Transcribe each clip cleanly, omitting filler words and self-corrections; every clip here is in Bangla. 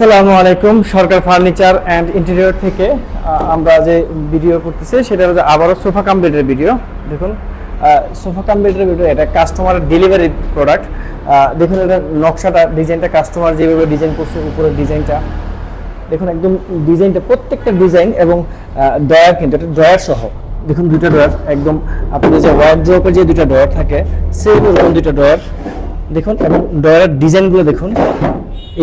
আসসালামু আলাইকুম। সরকার ফার্নিচার অ্যান্ড ইন্টেরিয়র থেকে আমরা যে ভিডিও করতেছি সেটা হচ্ছে আবারও সোফা কাম বেডের ভিডিও। দেখুন সোফা কাম বেডের ভিডিও, এটা কাস্টমারের ডেলিভারি প্রোডাক্ট। দেখুন এটা নকশাটা, ডিজাইনটা কাস্টমার যেভাবে ডিজাইন করছে, উপরের ডিজাইনটা দেখুন, একদম ডিজাইনটা প্রত্যেকটা ডিজাইন এবং ড্রয়ার, কিন্তু এটা ড্রয়ার সহ। দেখুন দুইটা ড্রয়ার, একদম আপনাদের যে ওয়ার্ড্রোবের যে দুইটা ড্রয়ার থাকে সেম এরকম দুইটা ড্রয়ার দেখুন, এবং ড্রয়ারের ডিজাইনগুলো দেখুন,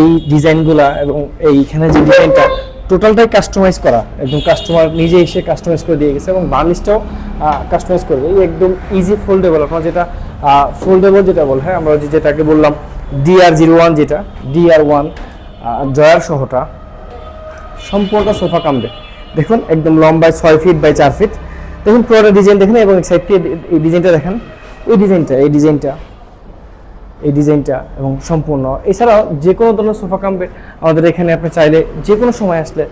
এই ডিজাইনগুলা এবং এইখানে যে ডিজাইনটা টোটালটাই কাস্টমাইজ করা, একদম কাস্টমার নিজে এসে কাস্টমাইজ করে দিয়ে গেছে এবং বার্নিশটাও কাস্টমাইজ করবে। এই একদম ইজি ফোল্ডেবল, আপনার যেটা ফোল্ডেবল যেটা বল, হ্যাঁ আমরা যেটাকে বললাম DR01, যেটা DR1 ড্রয়ার সহটা সম্পূর্ণ সোফা কামবে। দেখুন একদম লম্বায় 6 ফিট বাই 4 ফিট। দেখুন পুরোটা ডিজাইন দেখেন এবং সাইডটি এই ডিজাইনটা দেখেন, এই ডিজাইনটা এবং সম্পূর্ণ। এছাড়াও যে কোনো ধরনের সোফা কাম বেড আমাদের এখানে আপনি চাইলে যে কোনো সময় আসলে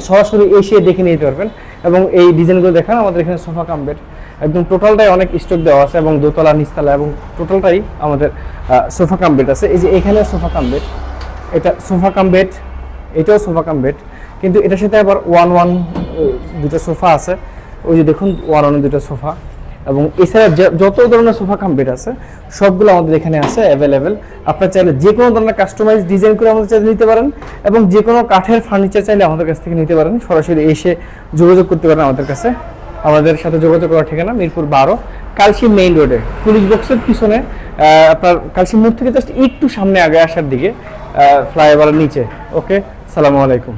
সরাসরি এসে দেখে নিতে পারবেন। এবং এই ডিজাইনগুলো দেখেন, আমাদের এখানে সোফা কাম বেড একদম টোটালটাই অনেক স্টক দেওয়া আছে এবং দোতলা নিচতলা এবং টোটালটাই আমাদের সোফা কাম বেড আছে। এই যে এখানে সোফা কাম বেড, এটা সোফা কাম বেড, এটাও সোফা কাম বেড, কিন্তু এটার সাথে আবার ওয়ান দুটো সোফা আছে। ওই যে দেখুন ওয়ান দুটো সোফা, এবং এছাড়া যত ধরনের সোফা কাম বেড আছে সবগুলো আমাদের এখানে আছে অ্যাভেলেবেল। আপনার চাইলে যে কোনো ধরনের কাস্টমাইজ ডিজাইন করে আমাদের চাইলে নিতে পারেন, এবং যে কোনো কাঠের ফার্নিচার চাইলে আমাদের কাছ থেকে নিতে পারেন। সরাসরি এসে যোগাযোগ করতে পারেন আমাদের কাছে। আমাদের সাথে যোগাযোগ করার ঠিকানা মিরপুর 12 কালশি মেইন রোডে, পুলিশ বক্সের পিছনে, আপনার কালশি মোড় থেকে জাস্ট একটু সামনে আগে আসার দিকে, ফ্লাইওভারের নিচে। ওকে, সালামু আলাইকুম।